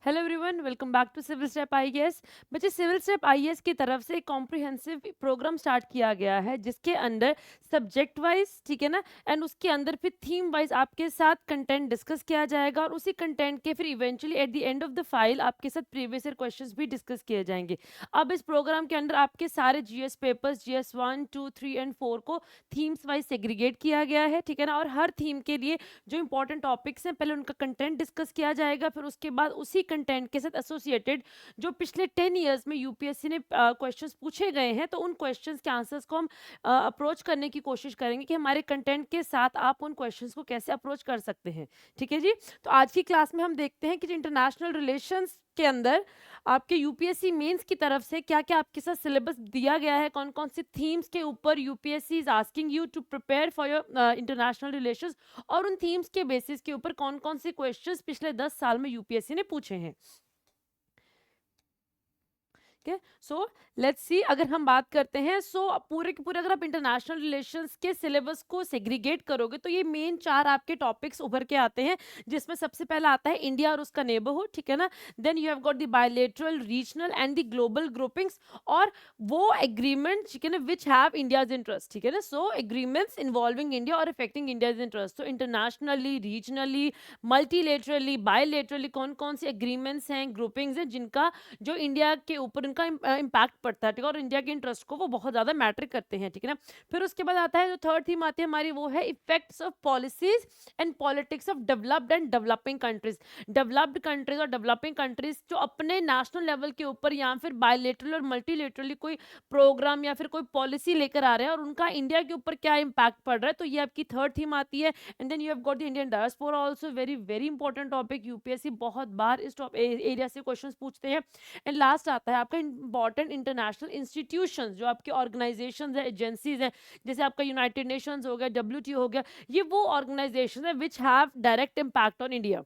Hello everyone, welcome back to civil step IAS. बच्चे, civil step IAS की तरफ से एक कॉम्प्रिहेंसिव प्रोग्राम स्टार्ट किया गया है जिसके अंदर सब्जेक्ट वाइज, ठीक है ना, एंड उसके अंदर फिर थीम वाइज आपके साथ कंटेंट डिस्कस किया जाएगा और उसी कंटेंट के फिर eventually at the end of the file आपके साथ प्रीवियस ईयर क्वेश्चंस भी डिस्कस किए जाएंगे। अब इस प्रोग्राम के अंदर आपके सारे जीएस पेपर्स जीएस 1, 2, 3 एंड 4 को थीम्स वाइज सेग्रीगेट किया गया है, ठीक है ना, और हर थीम के लिए जो इंपॉर्टेंट टॉपिक्स हैं पहले उनका कंटेंट डिस्कस किया जाएगा, फिर उसके बाद उसी कंटेंट के साथ एसोसिएटेड जो पिछले 10 ईयर्स में यूपीएससी ने क्वेश्चंस पूछे गए हैं तो उन क्वेश्चंस के आंसर्स को हम अप्रोच करने की कोशिश करेंगे कि हमारे कंटेंट के साथ आप उन क्वेश्चंस को कैसे अप्रोच कर सकते हैं। ठीक है जी। तो आज की क्लास में हम देखते हैं कि इंटरनेशनल रिलेशंस के अंदर आपके यूपीएससी मेंस की तरफ से क्या क्या आपके साथ सिलेबस दिया गया है, कौन कौन से थीम्स के ऊपर UPSC is asking you to prepare for your international relations, और उन थीम्स के बेसिस के ऊपर कौन कौन से क्वेश्चंस पिछले 10 साल में यूपीएससी ने पूछे हैं। ठीक है, सो लेट्स सी, अगर हम बात करते हैं पूरे के पूरे अगर आप इंटरनेशनल रिलेशंस के सिलेबस को सेग्रीगेट करोगे तो ये मेन 4 आपके टॉपिक्स उभर के आते हैं, जिसमें सबसे पहला आता है इंडिया और उसका नेबरहुड, ठीक है ना। Then you have got the bilateral, regional and the global groupings, और वो एग्रीमेंट, ठीक है ना, विच हैव इंडियाज इंटरेस्ट, ठीक है ना। सो एग्रीमेंट्स इन्वॉल्विंग इंडिया और अफेक्टिंग इंडियाज इंटरेस्ट, तो इंटरनेशनली, रीजनली, मल्टीलेटरली, बायलैटरली कौन कौन से एग्रीमेंट्स हैं, ग्रुपिंग्स हैं जिनका जो इंडिया के ऊपर उनका इम्पैक्ट पड़ता है, ठीक है, और इंडिया के इंटरेस्ट को वो बहुत ज्यादा मैटर करते हैं, ठीक है ना। फिर उसके बाद आता है जो थर्ड थीम आती है हमारी, वो है effects of policies and politics of developed and developing countries. Developed countries और डेवलपिंग कंट्रीज जो अपने नेशनल लेवल के ऊपर या फिर बायलेटरल और मल्टीलेटरली कोई प्रोग्राम या फिर कोई पॉलिसी लेकर आ रहे हैं और उनका इंडिया के ऊपर क्या इम्पैक्ट पड़ रहा है, तो ये आपकी थर्ड थीम आती है। And then you have got the Indian diaspora, also very very important topic, UPSC बहुत बार इस एरिया से क्वेश्चंस पूछते हैं। एंड लास्ट आता है आपका इंपॉर्टेंट इंटरनेशनल इंस्टीट्यूशंस, जो आपके ऑर्गेनाइजेशंस है, एजेंसीज हैं, जैसे आपका यूनाइटेड नेशंस हो गया, डब्ल्यूटीओ हो गया, ये वो ऑर्गेनाइजेशन है which have direct impact on India.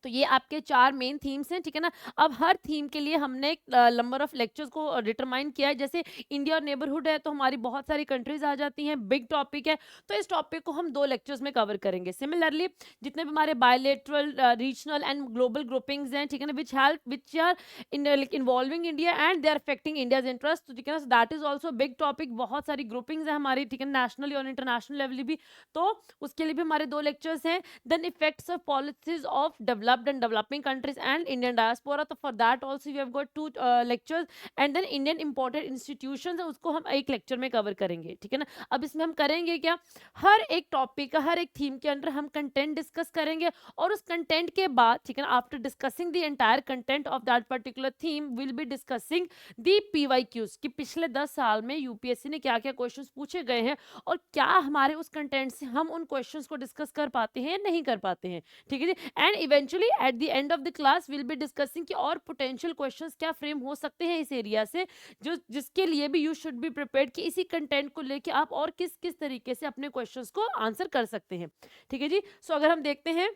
तो ये आपके 4 मेन थीम्स हैं, ठीक है ना। अब हर थीम के लिए हमने एक नंबर ऑफ लेक्चर्स को डिटरमाइन किया है। जैसे इंडिया और नेबरहुड है तो हमारी बहुत सारी कंट्रीज आ जाती हैं, बिग टॉपिक है, तो इस टॉपिक को हम 2 लेक्चर्स में कवर करेंगे। सिमिलरली जितने भी हमारे bilateral, regional and global groupings हैं, ठीक है ना, which are involving India and they are affecting India's interest, तो ठीक है ना, that is also big topic. बहुत सारी ग्रुपिंग्स हैं हमारी, ठीक है, नेशनली और इंटरनेशनल लेवल भी, तो उसके लिए भी हमारे 2 लेक्चर्स हैं। Then effects of policies of developed and developing countries and Indian diaspora, तो for that also we have got 2 lectures. And then Indian imported institutions है, उसको हम एक लेक्चर में कवर करेंगे, ठीक है ना। अब इसमें हम करेंगे क्या, हर एक टॉपिक का, हर एक थीम के अंदर हम कंटेंट डिस्कस करेंगे, और उस कंटेंट के बाद, ठीक है ना, after discussing the entire content of that particular theme will be discussing the PYQs, कि पिछले 10 साल में यूपीएससी ने क्या क्या क्वेश्चंस पूछे गए हैं और क्या हमारे उस कंटेंट से हम उन क्वेश्चंस को डिस्कस कर पाते हैं या नहीं कर पाते हैं, ठीक है जी। And eventually at the end of the class will be discussing कि और पोटेंशियल क्वेश्चंस क्या फ्रेम हो सकते हैं इस एरिया से, जो जिसके लिए भी यू शुड बी प्रिपेयर्ड कि इसी कंटेंट को लेके आप और किस किस तरीके से अपने क्वेश्चंस को आंसर कर सकते हैं, ठीक है जी। सो अगर हम देखते हैं,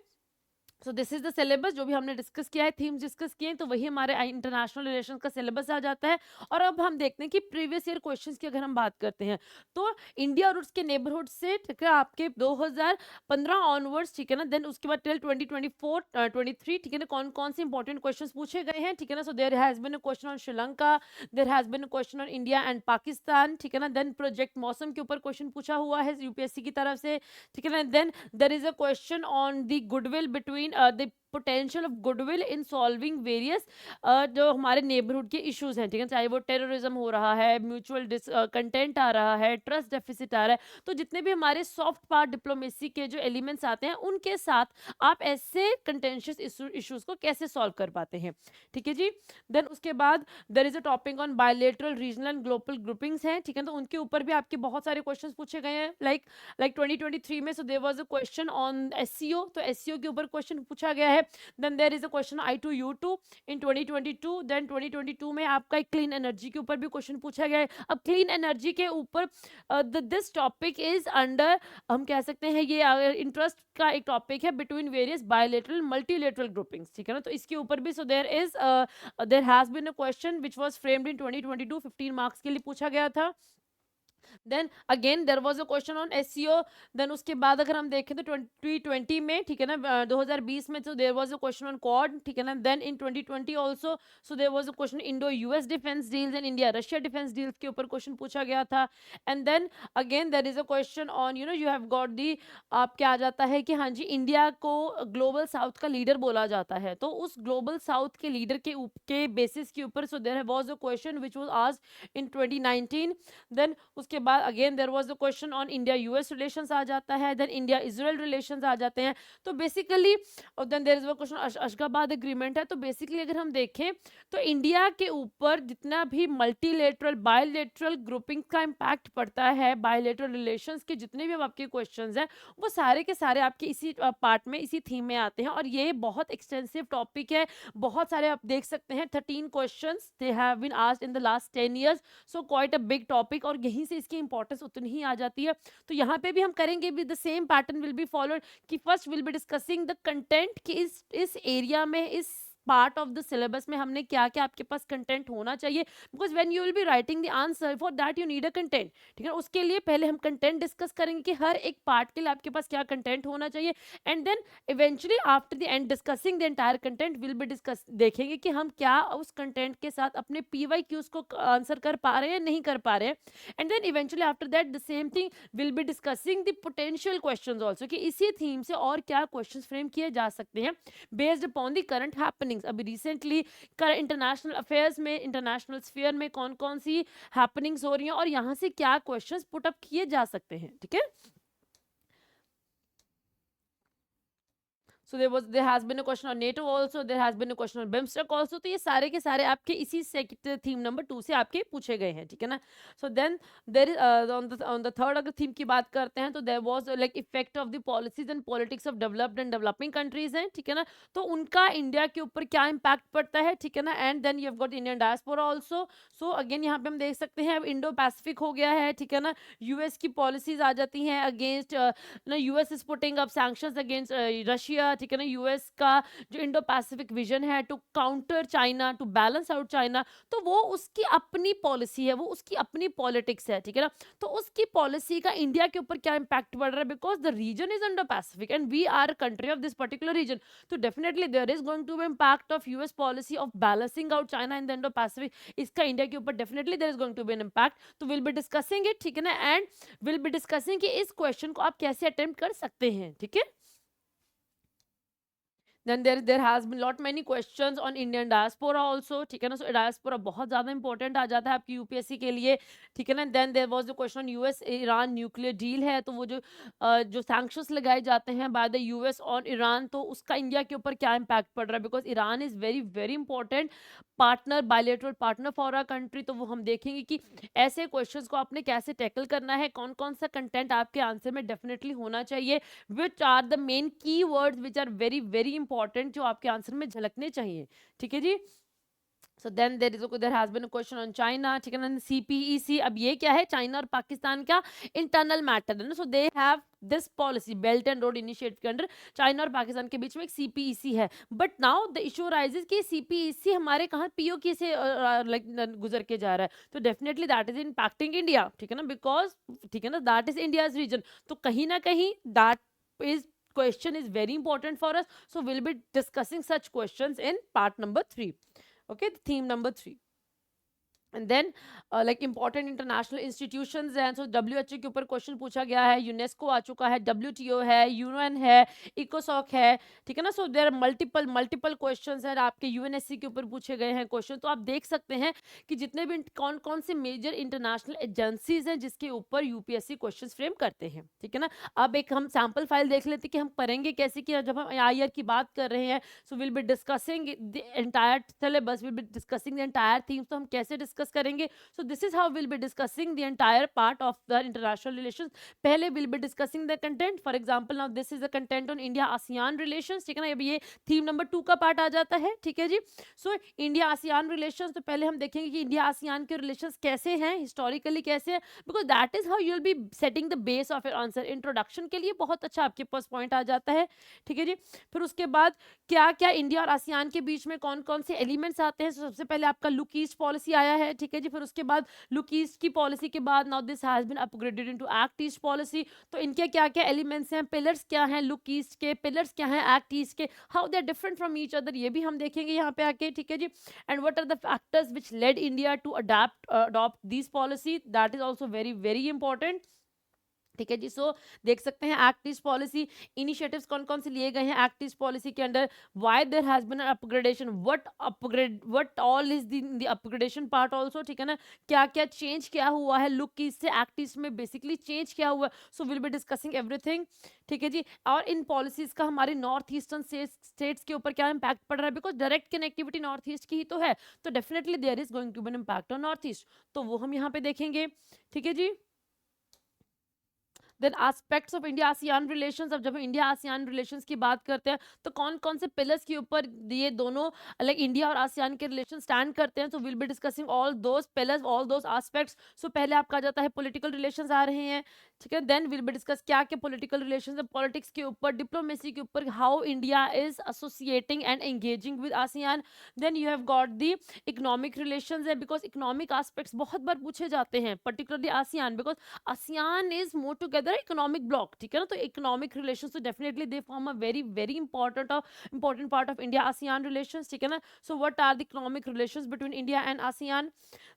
सो दिस इज द सिलेबस जो भी हमने डिस्कस किया है, थीम्स डिस्कस किए हैं, तो वही हमारे इंटरनेशनल रिलेशन का सिलेबस आ जाता है। और अब हम देखते हैं कि प्रीवियस ईयर क्वेश्चंस की अगर हम बात करते हैं तो इंडिया और उसके नेबरहुड से, ठीक है, आपके 2015 ऑनवर्ड्स, ठीक है ना, देन उसके बाद टिल 2024 23, ठीक है ना, कौन कौन से इंपॉर्टेंट क्वेश्चंस पूछे गए हैं, ठीक है ना। So there has been a question on Sri Lanka, there has been a question on India and Pakistan, ठीक है ना। देन प्रोजेक्ट मौसम के ऊपर क्वेश्चन पूछा हुआ है यूपीएससी की तरफ से, ठीक है ना। Then there is a question on the goodwill between the potential of goodwill in solving various जो हमारे नेबरहुड के इश्यूज हैं, ठीक है, चाहे वो टेररिज्म हो रहा है, म्यूचुअल कंटेंट आ रहा है, ट्रस्ट डेफिसिट आ रहा है, तो जितने भी हमारे सॉफ्ट पावर डिप्लोमेसी के जो एलिमेंट्स आते हैं उनके साथ आप ऐसे कंटेंशियस इश्यूज को कैसे सॉल्व कर पाते हैं, ठीक है जी। देन उसके बाद there is a topic on bilateral, regional and global groupings हैं, ठीक है, तो उनके ऊपर भी आपके बहुत सारे क्वेश्चंस पूछे गए हैं। लाइक 2023 में, so there was a question on SCO, तो एससीओ के ऊपर क्वेश्चन पूछा गया है। Then there is a question I2U2 in 2022। Then 2022 में आपका एक क्लीन एनर्जी के ऊपर भी क्वेश्चन पूछा गया है। अब क्लीन एनर्जी के ऊपर दिस टॉपिक इज अंडर, हम कह सकते हैं ये इंटरेस्ट का एक टॉपिक है between various bilateral multilateral groupings, ठीक है ना, तो इसके ऊपर भी, so there has been a question which was framed in 2022, 15 marks के लिए पूछा गया था। Then again there was a question on SCO. देन उसके बाद अगर हम देखें तो 2020 में, ठीक है ना, 2020 में तो there was a question on Quad, ठीक है ना। Then in 2020 also so there was a question Indo US defence deals and India Russia defence deals के ऊपर क्वेश्चन पूछा गया था। And then again there is a question on you have got the, आप क्या आ जाता है कि हाँ जी, इंडिया को ग्लोबल साउथ का लीडर बोला जाता है, तो उस ग्लोबल साउथ के लीडर के बेसिस के ऊपर so there was a question which was asked in 2019। Then उसके बाद again there was a question on India US relations आ जाता है, देन इंडिया इजराइल रिलेशंस आ जाते हैं। तो बेसिकली और then there is a question Ashgabat agreement है। तो बेसिकली अगर हम देखें तो इंडिया के ऊपर जितना भी मल्टीलेटरल बायलेटरल ग्रुपिंग का इम्पैक्ट पड़ता है, बायलेटरल रिलेशंस के जितने भी अब आपके क्वेश्चंस हैं वो सारे के सारे आपके इसी पार्ट में, इसी थीम में आते हैं। और ये बहुत एक्सटेंसिव टॉपिक है, बहुत सारे आप देख सकते हैं 13 questions they have been asked in the last 10 years, so quite a big topic, और यहीं से इसकी इंपॉर्टेंस उतनी ही आ जाती है। तो यहाँ पे भी हम करेंगे with the same pattern will be followed, कि first will be discussing the content, कि इस एरिया में, इस पार्ट ऑफ द सिलेबस में हमने क्या क्या आपके पास कंटेंट होना चाहिए, because when you will be writing the answer for that you need a content, ठीक है। उसके लिए पहले हम कंटेंट डिस्कस करेंगे कि हर एक पार्ट के लिए आपके पास क्या कंटेंट होना चाहिए, and then eventually after the end discussing the entire content will be discuss, देखेंगे कि हम क्या उस कंटेंट के साथ अपने PYQs को आंसर कर पा रहे हैं, नहीं कर पा रहे हैं। And then eventually after that the same thing will be discussing the potential questions also, कि इसी थीम से और क्या क्वेश्चंस फ्रेम किए जा सकते हैं based upon the current happenings. अभी रिसेंटली इंटरनेशनल अफेयर्स में, इंटरनेशनल स्फीयर में कौन कौन सी हैपनिंग्स हो रही हैं और यहाँ से क्या क्वेश्चंस पुट अप किए जा सकते हैं, ठीक है। So there has been a question on NATO also, there has been a question on BIMSTEC also। तो ये सारे के सारे आपके इसी सेक्टर थीम नंबर 2 से आपके पूछे गए हैं, ठीक है ना। So then there is on the third अगर थीम की बात करते हैं तो there was like effect of the policies and politics of developed and developing countries हैं, ठीक है ना। तो उनका इंडिया के ऊपर क्या इम्पैक्ट पड़ता है, ठीक है ना। And then you have got Indian diaspora also. So again यहाँ पे हम देख सकते हैं अब इंडो पैसिफिक हो गया है, ठीक है ना। यूएस की पॉलिसीज आ जाती हैं अगेंस्ट ना, US is putting up sanctions against Russia, ठीक है ना। यूएस का जो इंडो पैसिफिक विजन है to counter China, to balance out China, तो वो उसकी अपनी पॉलिसी है, वो उसकी अपनी पॉलिटिक्स है, ठीक है ना। तो उसकी पॉलिसी का इंडिया के ऊपर क्या इम्पैक्ट पड़ रहा है, because the region is Indo Pacific and we are country of this particular region. तो definitely there is going to be impact of US policy of balancing out China in the Indo Pacific. इसका India के ऊपर definitely there is going to be an impact. तो will be discussing it, ठीक है ना। And will be discussing कि इस question को आप कैसे अटेम्प्ट कर सकते हैं, ठीक है। Then there has been lot many questions on Indian diaspora also, ठीक है ना। सो डायस्पोरा बहुत ज़्यादा इंपॉर्टेंट आ जाता है आपकी यूपीएससी के लिए, ठीक है ना। Then there was the question US Iran nuclear deal है, तो वो जो सैंक्शंस लगाए जाते हैं by the US on Iran, तो उसका इंडिया के ऊपर क्या इम्पैक्ट पड़ रहा है, because Iran is very very important partner, bilateral partner for our country. तो वो हम देखेंगे कि ऐसे क्वेश्चंस को आपने कैसे टैकल करना है, कौन कौन सा कंटेंट आपके आंसर में डेफिनेटली होना चाहिए, which are the main key words which are very very important, जो आपके आंसर में झलकने चाहिए, ठीक है जी। So then there has been a question on China, ठीक है ना। CPEC, अब ये क्या है, चाइना और पाकिस्तान का इंटरनल मैटर है ना। So they have this policy belt and road initiative के अंडर चाइना और पाकिस्तान के बीच में एक CPEC है। But now the issue raises कि CPEC हमारे कहाँ POK से लाइक गुजर के जा रहा है, तो definitely that is impacting India, ठीक है ना, बिकॉज ठीक है ना, दैट इज इंडियाज रीजन। तो कहीं ना कहीं that is question is very important for us, so we'll be discussing such questions in part number 3, okay, the theme number 3। And then like important international institutions हैं, so WHO के ऊपर क्वेश्चन पूछा गया है, यूनेस्को आ चुका है, WTO है, UN है, इकोसॉक है, ठीक है ना। सो देयर मल्टीपल क्वेश्चंस हैं आपके UNSC के ऊपर पूछे गए हैं क्वेश्चन। तो आप देख सकते हैं कि जितने भी कौन कौन से मेजर इंटरनेशनल एजेंसीज हैं जिसके ऊपर UPSC क्वेश्चन फ्रेम करते हैं, ठीक है ना। अब एक हम सैम्पल फाइल देख लेते हैं कि हम पढ़ेंगे कैसे, कि जब हम ईयर की बात कर रहे हैं, so will be discussing the entire syllabus, will be discussing the entire themes, तो हम कैसे डिस्कस करेंगे। So this is how will be discussing the entire part of the international relations. पहले will be discussing the content, for example now this is the content on India ASEAN relations, ठीक है ना। अब ये theme number 2 का part आ जाता है, ठीक है जी। सो इंडिया आसियान रिलेशंस, तो पहले हम देखेंगे कि इंडिया आसियान के रिलेशंस कैसे हैं, हिस्टोरिकली कैसे हैं, because that is how you will be setting the base of your answer. Introduction के लिए बहुत अच्छा आपके पास पॉइंट आ जाता है, ठीक है जी। फिर उसके बाद क्या क्या इंडिया और आसियान के बीच में कौन कौन से एलिमेंट्स आते हैं। सबसे पहले आपका लुक ईस्ट पॉलिसी आया है, है, ठीक है जी। फिर उसके बाद लुक ईस्ट की पॉलिसी के बाद now this has been upgraded into act east policy. तो इनके क्या क्या एलिमेंट्स हैं, पिलर्स क्या हैं लुक ईस्ट के, पिलर्स क्या हैं एक्ट ईस्ट के, how they are different from each other, ये भी हम देखेंगे यहाँ पे आके, ठीक है जी। And what are the factors which led India to adopt this policy, that is also very very important, ठीक है जी। सो देख सकते हैं एक्ट ईस्ट पॉलिसी इनिशिएटिव्स कौन कौन से लिए गए हैं एक्ट ईस्ट पॉलिसी के under, why there has been upgradation, what all is the upgradation part also, ठीक है ना, क्या क्या चेंज क्या हुआ है लुक ईस्ट से एक्ट ईस्ट में, बेसिकली चेंज क्या हुआ, so will be discussing everything, ठीक है जी। और इन पॉलिसीज का हमारे नॉर्थ ईस्टर्न स्टेट्स के ऊपर क्या इम्पैक्ट पड़ रहा है, because direct connectivity north east की ही तो है, तो definitely there is going to be an impact on north east, तो वो हम यहाँ पे देखेंगे, ठीक है जी। Then aspects of India ASEAN relations, अब जब हम इंडिया आसियान रिलेशंस की बात करते हैं तो कौन कौन से पिलर्स के ऊपर ये दोनों लाइक इंडिया और आसियान के रिलेशन स्टैंड करते हैं, तो will be discussing all those pillars all those aspects. So पहले आपका आ जाता है पॉलिटिकल रिलेशंस आ रहे हैं, ठीक है, देन विल बी डिस्कस क्या क्या पॉलिटिकल रिलेशंस है, पॉलिटिक्स के ऊपर, डिप्लोमेसी के ऊपर, how India is associating and engaging with ASEAN. Then you have got the economic relations है, बिकॉज इकोनॉमिक एस्पेक्ट्स बहुत बार पूछे जाते हैं particularly ASEAN, because ASEAN is more together economic bloc, ठीक है ना, तो economic relations तो definitely they form a very very important part of India ASEAN relations, ठीक है ना। So what are the economic relations between India and ASEAN?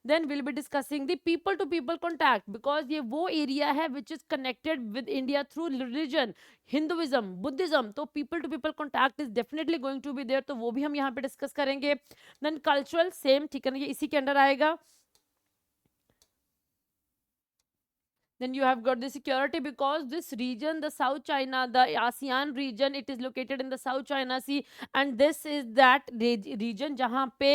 Then we'll be discussing the people to people contact, because ये वो area है which is connected with India through religion, Hinduism, Buddhism, तो people to people contact is definitely going to be there, तो वो भी हम यहाँ पे discuss करेंगे। Then cultural same, ठीक है ना, ये इसी के अंडर आएगा। Then you have got the security, because this region, the South China, the ASEAN region, it is located in the South China Sea, and this is that region जहाँ पे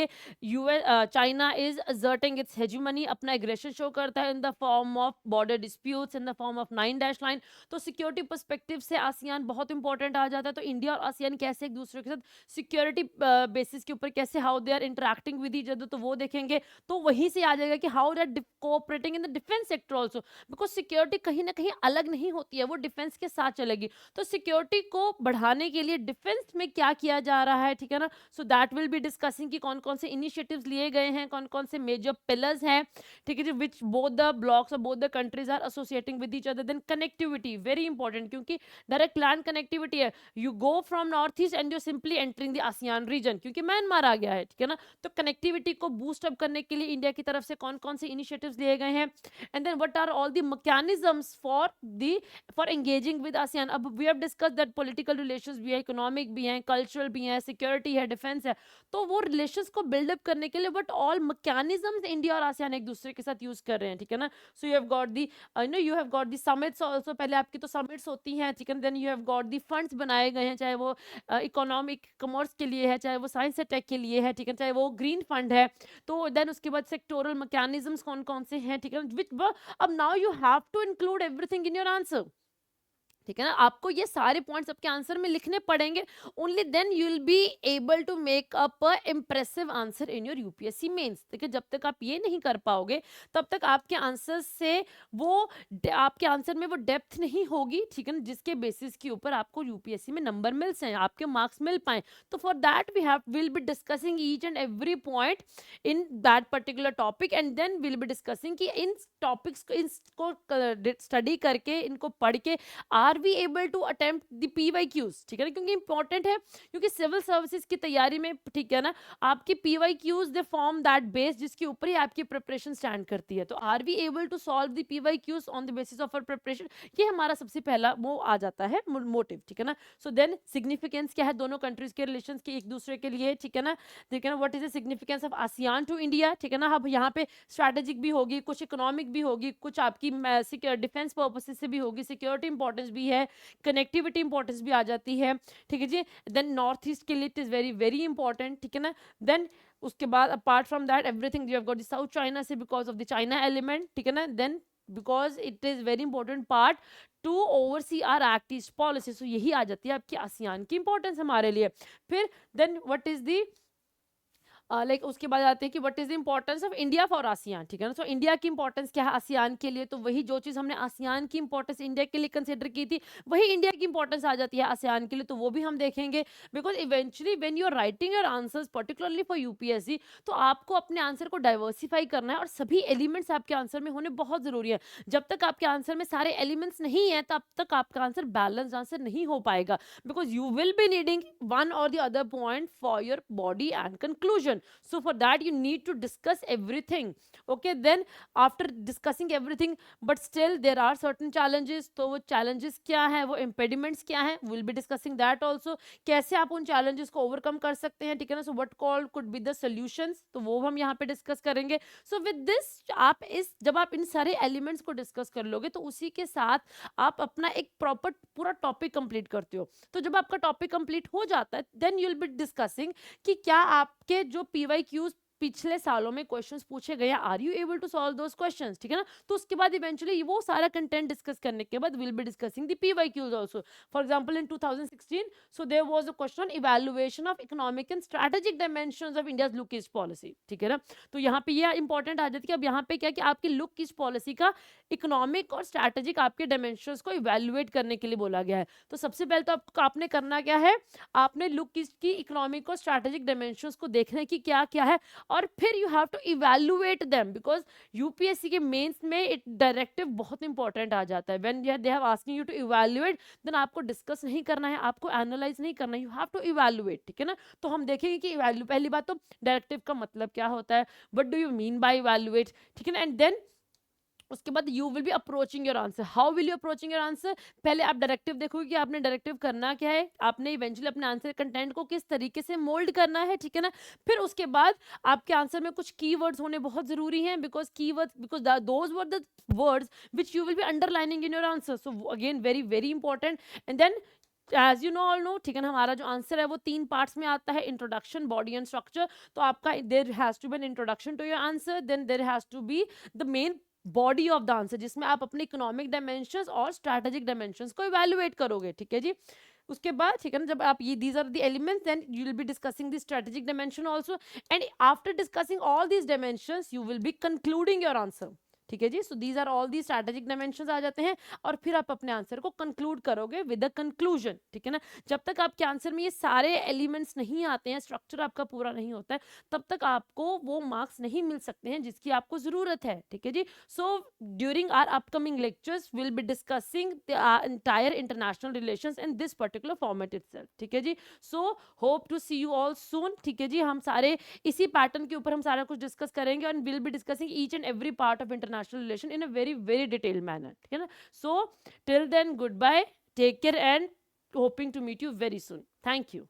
China is asserting its hegemony, अपना aggression show करता है in the form of border disputes, in the form of 9-line। तो security perspective से ASEAN बहुत important आ जाता है, तो इंडिया और ASEAN कैसे एक दूसरे के साथ security basis के ऊपर कैसे how they are interacting with each other, तो वो देखेंगे। तो वहीं से आ जाएगा कि how they are cooperating in the defense sector also, because security कहीं ना कहीं अलग नहीं होती है, वो डिफेंस के साथ चलेगी, तो सिक्योरिटी को बढ़ाने के लिए डिफेंस में क्या किया जा रहा है, ठीक है ना। So that will be discussing कि कौन कौन से इनिशिएटिव्स लिए गए हैं, कौन कौन से मेजर पिलर्स हैं, ठीक है जी, विच बोथ द ब्लॉक्स और both the countries are associating with each other. Then connectivity very important, क्योंकि डायरेक्ट लैंड कनेक्टिविटी है, you go from north east and you simply entering the ASEAN region, क्योंकि Myanmar आ गया है, ठीक है ना। तो कनेक्टिविटी को बूस्ट अप करने के लिए इंडिया की तरफ से कौन कौन से इनिशिएटिव्स लिए गए हैं, and then what are all the mechanisms for engaging with ASEAN। अब we have discussed that political relations भी है, economic भी है, cultural भी है, security है, defense है, तो वो relations को build up करने के लिए what all mechanisms इंडिया और ASEAN एक दूसरे के साथ यूज कर रहे हैं, ठीक है ना। so you have got the you have got the summits also, पहले आपकी तो summits होती हैं, ठीक है। then you have got the funds बनाए गए हैं, चाहे वो इकोनॉमिक कॉमर्स के लिए है, चाहे वो साइंस टेक के लिए है, ठीक है, चाहे वो ग्रीन फंड है, तो देन उसके बाद सेक्टोरल मैकेनिज्म्स कौन कौन से हैं, ठीक है, विच अब now you have to include everything in your answer, ठीक है ना। आपको ये सारे पॉइंट्स आपके आंसर में लिखने पड़ेंगे, only then you will be able to make up a impressive answer in your UPSC mains. देखिए जब तक आप ये नहीं कर पाओगे तब तक आपके आंसर से वो आपके आंसर में वो डेप्थ नहीं होगी, ठीक है ना, जिसके बेसिस के ऊपर आपको यूपीएससी में नंबर मिल सकें, आपके मार्क्स मिल पाए। तो for that we have will be discussing each and every point in that particular topic, and then will be discussing कि इन टॉपिक्स को इनको स्टडी करके, इनको पढ़ के are we able to attempt the PYQs, ठीक है ना, क्योंकि इंपॉर्टेंट है, क्योंकि सिविल सर्विसेज की तैयारी में, ठीक है ना, आपकी PYQs they form that base जिसके ऊपर ही आपकी प्रिपरेशन स्टैंड करती है। तो are we able to solve the PYQs on the basis of our preparation, ये हमारा सबसे पहला वो आ जाता है मोटिव, ठीक है ना। सो देन सिग्निफिकेंस क्या है दोनों कंट्रीज के रिलेशंस के एक दूसरे के लिए, ठीक है ना, ठीक है ना, what is the significance of ASEAN to India, ठीक है ना। अब यहाँ पे स्ट्रैटेजिक भी होगी, कुछ इकोनॉमिक भी होगी, कुछ आपकी डिफेंस पर्पसेस से भी होगी, सिक्योरिटी इंपॉर्टेंस भी है, कनेक्टिविटी इंपॉर्टेंस भी आ जाती है, ठीक है जी। देन नॉर्थ ईस्ट के लिए it is very very important, ठीक है ना। देन उसके बाद apart from that everything you have got the South China से because of the China element, ठीक है ना। Then because it is very important part to oversee our act east policy, so यही आ जाती है आपकी ASEAN की इंपॉर्टेंस हमारे लिए। फिर then what is the like उसके बाद आते हैं कि what is the importance of India for ASEAN, ठीक है ना। सो इंडिया की इंपॉर्टेंस क्या है आसियान के लिए, तो वही जो चीज़ हमने आसियान की इंपॉर्टेंस इंडिया के लिए कंसिडर की थी, वही इंडिया की इंपॉर्टेंस आ जाती है आसियान के लिए, तो वो भी हम देखेंगे। Because eventually when you are writing your answers particularly for UPSC, तो आपको अपने आंसर को डाइवर्सिफाई करना है और सभी एलिमेंट्स आपके आंसर में होने बहुत जरूरी है। जब तक आपके आंसर में सारे एलिमेंट्स नहीं है, तब तक आपका आंसर बैलेंस्ड आंसर नहीं हो पाएगा, because you will be needing one or the other point for your body and conclusion. So for that you need to discuss everything. Okay, then after discussing everything, but still there are certain challenges, तो वो challenges क्या है, वो impediments क्या है, we'll be discussing that also. कैसे आप उन challenges को overcome कर सकते हैं, ठीक है ना। so what called could be the solutions, तो वो हम यहाँ पे discuss करेंगे। so with this आप इस जब आप इन सारे elements को discuss कर लोगे, तो उसी के साथ आप अपना एक प्रॉपर पूरा टॉपिक कंप्लीट करते हो। तो जब आपका टॉपिक कंप्लीट हो जाता है, then you will be discussing कि क्या आपके जो पीवाईक्यूज पिछले सालों में क्वेश्चंस पूछे गए, are you able to solve those questions, ठीक है ना। तो उसके बाद इवेंचुअली वो सारा कंटेंट डिस्कस करने के बाद will be discussing the PYQs also. For example in 2016, so there was a question on evaluation of economic and strategic dimensions of India's look east policy, ठीक है ना। तो यहाँ पे ये इंपॉर्टेंट आ जाती है कि अब यहाँ पे क्या कि आपकी लुक ईस्ट पॉलिसी का इकोनॉमिक और स्ट्रैटेजिक आपके डायमेंशंस को इवैल्यूएट करने के लिए बोला गया है। तो सबसे पहले तो आपने करना क्या है, आपने लुक ईस्ट की इकोनॉमिक और स्ट्रैटेजिक डायमेंशंस को देखना है कि क्या क्या है, और फिर you have to evaluate them, because UPSC के मेंस में एक डायरेक्टिव बहुत इंपॉर्टेंट आ जाता है। When they have asking you to evaluate, then आपको डिस्कस नहीं करना है, आपको एनालाइज नहीं करना है, यू हैव टू इवैल्यूएट, ठीक है ना। तो हम देखेंगे कि पहली बात तो डायरेक्टिव का मतलब क्या होता है, what do you mean by evaluate, ठीक है ना। एंड देन उसके बाद you will B approaching your answer. How will you approaching your answer, पहले आप डायरेक्टिव देखोगे कि आपने डायरेक्टिव करना क्या है, आपने इवेंचुअली अपने आंसर कंटेंट को किस तरीके से मोल्ड करना है, ठीक है ना। फिर उसके बाद आपके आंसर में कुछ कीवर्ड्स होने बहुत जरूरी हैं, because keywords because those were the words which you will be underlining in your answer. So again very very important. And then as you know all know, ठीक है ना, हमारा जो आंसर है वो 3 पार्ट्स में आता है, इंट्रोडक्शन, बॉडी एंड स्ट्रक्चर। तो आपका there has to be an introduction to your answer, then there has to be the main body of the answer, जिसमें आप अपने इकोनॉमिक डायमेंशंस और स्ट्रैटेजिक डायमेंशंस को इवैल्यूएट करोगे, ठीक है जी। उसके बाद ठीक है ना, जब आप ये these are the elements, then you will be discussing the strategic dimension also, and after discussing all these dimensions you will be concluding your answer, ठीक है जी। So these are all the strategic dimensions आ जाते हैं, और फिर आप अपने आंसर को कंक्लूड करोगे विद अ कंक्लूजन, ठीक है ना। जब तक आपके आंसर में ये सारे एलिमेंट्स नहीं आते हैं, स्ट्रक्चर आपका पूरा नहीं होता है, तब तक आपको वो मार्क्स नहीं मिल सकते हैं जिसकी आपको जरूरत है, ठीक है जी। So during our upcoming lectures will be discussing the entire international relations in this particular format itself, ठीक है जी। So hope to see you all soon, ठीक है जी। हम सारे इसी पैटर्न के ऊपर हम सारा कुछ डिस्कस करेंगे, और will be discussing each and every part of international relation in a very very detailed manner, ठीक है ना। So till then, goodbye, take care, and hoping to meet you very soon. Thank you.